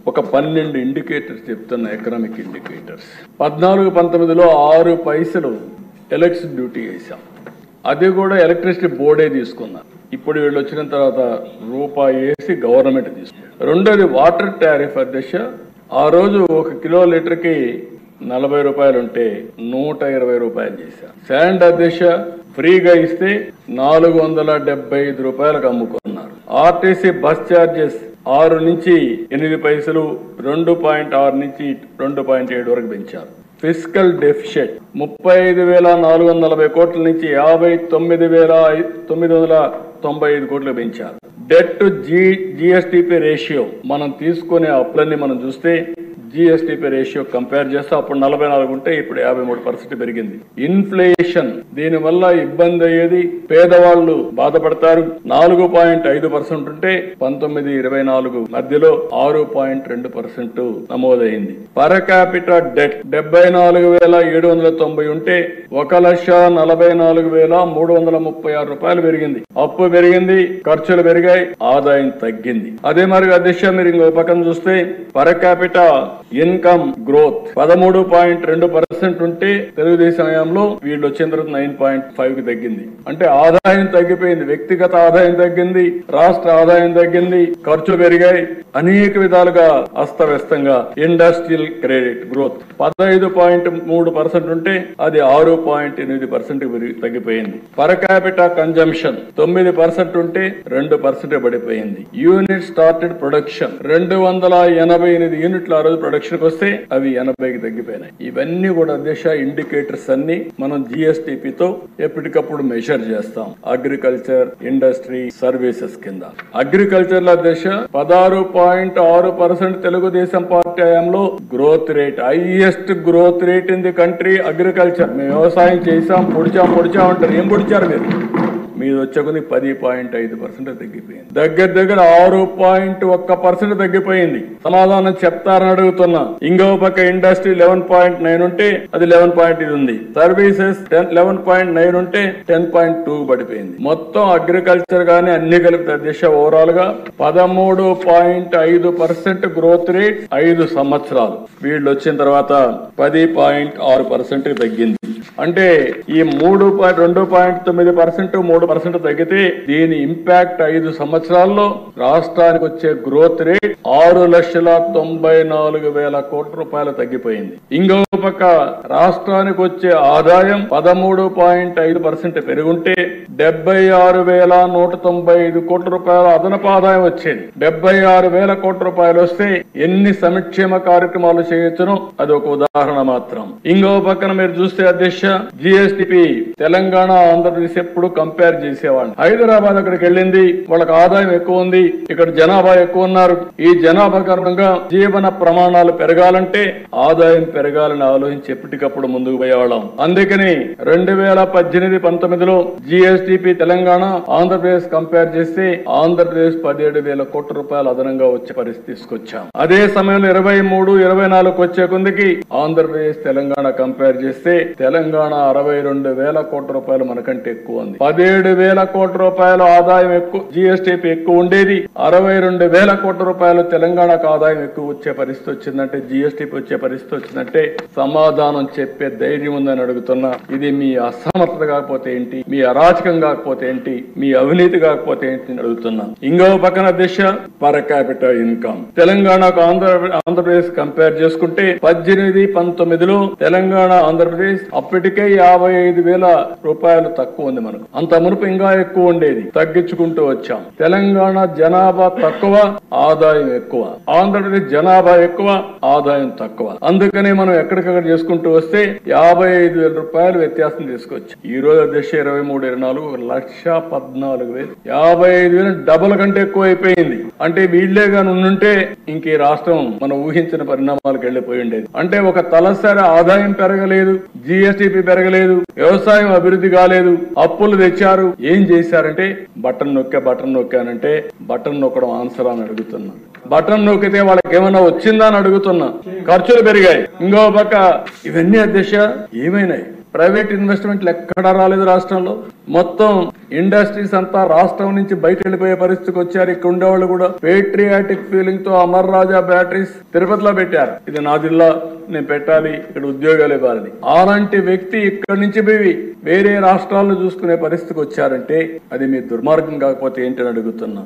ఒక 12 ఇండికేటర్స్ చెప్తున్న economic indicators. 14-19లో 6 పైసలు ఎలక్ట్రిసిటీ డ్యూటీ వేసాం. అది కూడా ఎలక్ట్రిసిటీ బోర్డే తీసుకున్నారు. ఇప్పుడు వీళ్ళు వచ్చిన తర్వాత రూపాయి వేసి గవర్నమెంట్ తీసుకున్నారు. రెండోది వాటర్ టారిఫ్ అధ్యక్ష. ఆ రోజు 1 కిలో లీటర్కి 40 రూపాయలు ఉంటే 120 రూపాయలు చేశారు. శాండ్ అధ్యక్ష ఫ్రీగా ఇస్తే 475 రూపాయలకు అమ్ముకున్నారు. ఆర్టీసీ బస్ ఛార్జెస్ 6 నుంచి 8 పైసలు 2.6 నుంచి 2.7 వరకు పెంచారు. ఫిస్కల్ డెఫిషిట్ 35,440 కోట్ల నుంచి 59,995 కోట్లు పెంచారు. డెట్ టు జిఎస్టిపి రేషియో మనం తీసుకునే అప్పులన్నీ మనం చూస్తే జిఎస్టిపి రేషియో కంపేర్ చేస్తే అప్పుడు 44 ఉంటే ఇప్పుడు 53% పెరిగింది. ఇన్ఫ్లేషన్ దీనివల్ల ఇబ్బంది అయ్యేది, పేదవాళ్లు బాధపడతారు. 4.5% ఉంటే 19-24 మధ్యలో 6.2% నమోదైంది. పర్ క్యాపిటల్ డెట్ 74,790 ఉంటే 1,44,336 రూపాయలు పెరిగింది. అప్పు పెరిగింది, ఖర్చులు పెరిగాయి, ఆదాయం తగ్గింది. అదే మరి అధ్యక్ష మీరు ఇంకో పక్కన చూస్తే పర్ క్యాపిటల్ ఇన్కమ్ గ్రోత్ 13.2% ఉంటే తెలుగుదేశం హయాంలో వీళ్ళు వచ్చిన తర్వాత 9.5 తగ్గింది. అంటే ఆదాయం తగ్గిపోయింది, వ్యక్తిగత ఆదాయం తగ్గింది, రాష్ట్ర ఆదాయం తగ్గింది, ఖర్చులు పెరిగాయి, అనేక విధాలుగా అస్తవ్యస్తంగా. ఇండస్ట్రియల్ క్రెడిట్ గ్రోత్ 15.3% ఉంటే అది 6.8% తగ్గిపోయింది. పర్ క్యాపిటల్ కన్జంప్షన్ 9% ఉంటే 2% పడిపోయింది. యూనిట్ స్టార్టెడ్ ప్రొడక్షన్ 288 యూనిట్లు ఆ రోజు ప్రొడక్షన్ వస్తే అవి 80కి తగ్గిపోయినాయి. ఇవన్నీ కూడా అధ్యక్ష ఇండికేటర్స్ అన్ని మనం జిఎస్టిపితో ఎప్పటికప్పుడు మెజర్ చేస్తాం. అగ్రికల్చర్, ఇండస్ట్రీ, సర్వీసెస్ కింద. అగ్రికల్చర్ లో అధ్యక్ష 16.6% తెలుగుదేశం పార్టీ హయాంలో growth rate, highest growth rate in the country agriculture. మేము వ్యవసాయం చేసాం, పొడిచాం అంటారు. ఏం పొడిచారు మీరు? మీద వచ్చే 10.5% తగ్గిపోయింది. దగ్గర 6.1% తగ్గిపోయింది. సమాధానం చెప్తారని అడుగుతున్నా. ఇంకో పక్క ఇండస్ట్రీ 11.9 ఉంటే అది 11 ఉంది. సర్వీసెస్ 11.9 ఉంటే 10.2 పడిపోయింది. మొత్తం అగ్రికల్చర్ గానీ అన్ని కలిపి అధ్యక్ష ఓవరాల్ గా 13.5% గ్రోత్ రేట్ 5 సంవత్సరాలు. వీళ్ళు వచ్చిన తర్వాత 10.6% తగ్గింది. అంటే ఈ 2.9% 3% తగ్గితే దీని ఇంపాక్ట్ 5 సంవత్సరాల్లో రాష్ట్రానికి వచ్చే గ్రోత్ రేట్ 6,94,000 కోట్ల రూపాయలు తగ్గిపోయింది. ఇంకో పక్క రాష్ట్రానికి వచ్చే ఆదాయం 13.5% పెరుగుంటే 76,195 కోట్ల రూపాయల అదనపు ఆదాయం వచ్చేది. 76,000 కోట్ల రూపాయలు వస్తే ఎన్ని సంక్షేమ కార్యక్రమాలు చేయొచ్చునో అది ఒక ఉదాహరణ మాత్రం. ఇంకో పక్కన మీరు చూస్తే అధ్యక్ష జిఎస్టిపి తెలంగాణ, ఆంధ్రప్రదేశ్ ఎప్పుడు కంపేర్ చేసేవాళ్ళు. హైదరాబాద్ అక్కడికి వెళ్ళింది, వాళ్ళకి ఆదాయం ఎక్కువ ఉంది, ఇక్కడ జనాభా ఎక్కువ ఉన్నారు. ఈ జనాభా కారణంగా జీవన ప్రమాణాలు పెరగాలంటే ఆదాయం పెరగాలని ఆలోచించి ఎప్పటికప్పుడు ముందుకు పోయేవాళ్ళం. అందుకని 2018-19లో జిఎస్టిపి తెలంగాణ, ఆంధ్రప్రదేశ్ కంపేర్ చేస్తే ఆంధ్రప్రదేశ్ 17,000 కోట్ల రూపాయలు అదనంగా వచ్చే పరిస్థితి తీసుకొచ్చాం. అదే సమయంలో 23-24 వచ్చే కొందికి ఆంధ్రప్రదేశ్ తెలంగాణ కంపేర్ చేస్తే తెలంగాణ 62,000 కోట్ల రూపాయలు మనకంటే ఎక్కువ ఉంది. 17,000 కోట్ల రూపాయలు ఆదాయం ఎక్కువ, జిఎస్టిపి ఎక్కువ ఉండేది. 62,000 కోట్ల రూపాయలు తెలంగాణకు ఆదాయం ఎక్కువ వచ్చే పరిస్థితి వచ్చిందంటే, జిఎస్టిపి వచ్చే పరిస్థితి వచ్చిందంటే సమాధానం చెప్పే ధైర్యం ఉందని అడుగుతున్నా. ఇది మీ అసమర్థత కాకపోతే ఏంటి, మీ అరాచకం కాకపోతే ఏంటి, మీ అవినీతి కాకపోతే ఏంటి అని అడుగుతున్నా. ఇంకో పక్కన దిశ పర్ క్యాపిటల్ ఇన్కమ్ తెలంగాణకు ఆంధ్రప్రదేశ్ కంపేర్ చేసుకుంటే 18-19లో తెలంగాణ, ఆంధ్రప్రదేశ్ అప్పటికే 55,000 రూపాయలు తక్కువ ఉంది మనకు. అంత మునుపు ఇంకా ఎక్కువ ఉండేది, తగ్గించుకుంటూ వచ్చాం. తెలంగాణ జనాభా తక్కువ, ఆదాయం ఎక్కువ. ఆంధ్రప్రదేశ్ జనాభా ఎక్కువ, ఆదాయం తక్కువ. అందుకనే మనం ఎక్కడికక్కడ చేసుకుంటూ వస్తే 55,000 రూపాయలు వ్యత్యాసం తీసుకొచ్చాం. ఈ రోజు అధ్యక్ష 23-24 1,14,000, 55,000 డబుల్ కంటే ఎక్కువ అయిపోయింది. అంటే వీళ్లే గాని ఉండుంటే ఇంక ఈ రాష్ట్రం మనం ఊహించిన పరిణామాలకు వెళ్లిపోయి ఉండేది. అంటే ఒక తలసరి ఆదాయం పెరగలేదు, జిఎస్టిపి పెరగలేదు, వ్యవసాయం అభివృద్ధి కాలేదు, అప్పులు తెచ్చారు. ఏం చేశారంటే బటన్ నొక్కానంటే బటన్ నొక్కడం ఆన్సర్ అని అడుగుతున్నా. బటన్ నొక్కితే వాళ్ళకి ఏమైనా వచ్చిందా అని అడుగుతున్నా. ఖర్చులు పెరిగాయి. ఇంకో పక్క ఇవన్నీ అధ్యక్ష ఏమైనాయి? ప్రైవేట్ ఇన్వెస్ట్మెంట్లు ఎక్కడా రాలేదు రాష్ట్రంలో. మొత్తం ఇండస్ట్రీస్ అంతా రాష్ట్రం నుంచి బయట వెళ్ళిపోయే పరిస్థితికి వచ్చారు. ఇక్కడ ఉండేవాళ్ళు కూడా పేట్రియాటిక్ ఫీలింగ్ తో అమర్ రాజా బ్యాటరీస్ తిరుపతిలో పెట్టారు. ఇది నా జిల్లా, నేను పెట్టాలి, ఇక్కడ ఉద్యోగాలు ఇవ్వాలని. అలాంటి వ్యక్తి ఇక్కడి నుంచి పోయి వేరే రాష్ట్రాలను చూసుకునే పరిస్థితికి వచ్చారంటే అది మీ దుర్మార్గం కాకపోతే ఏంటని అడుగుతున్నా.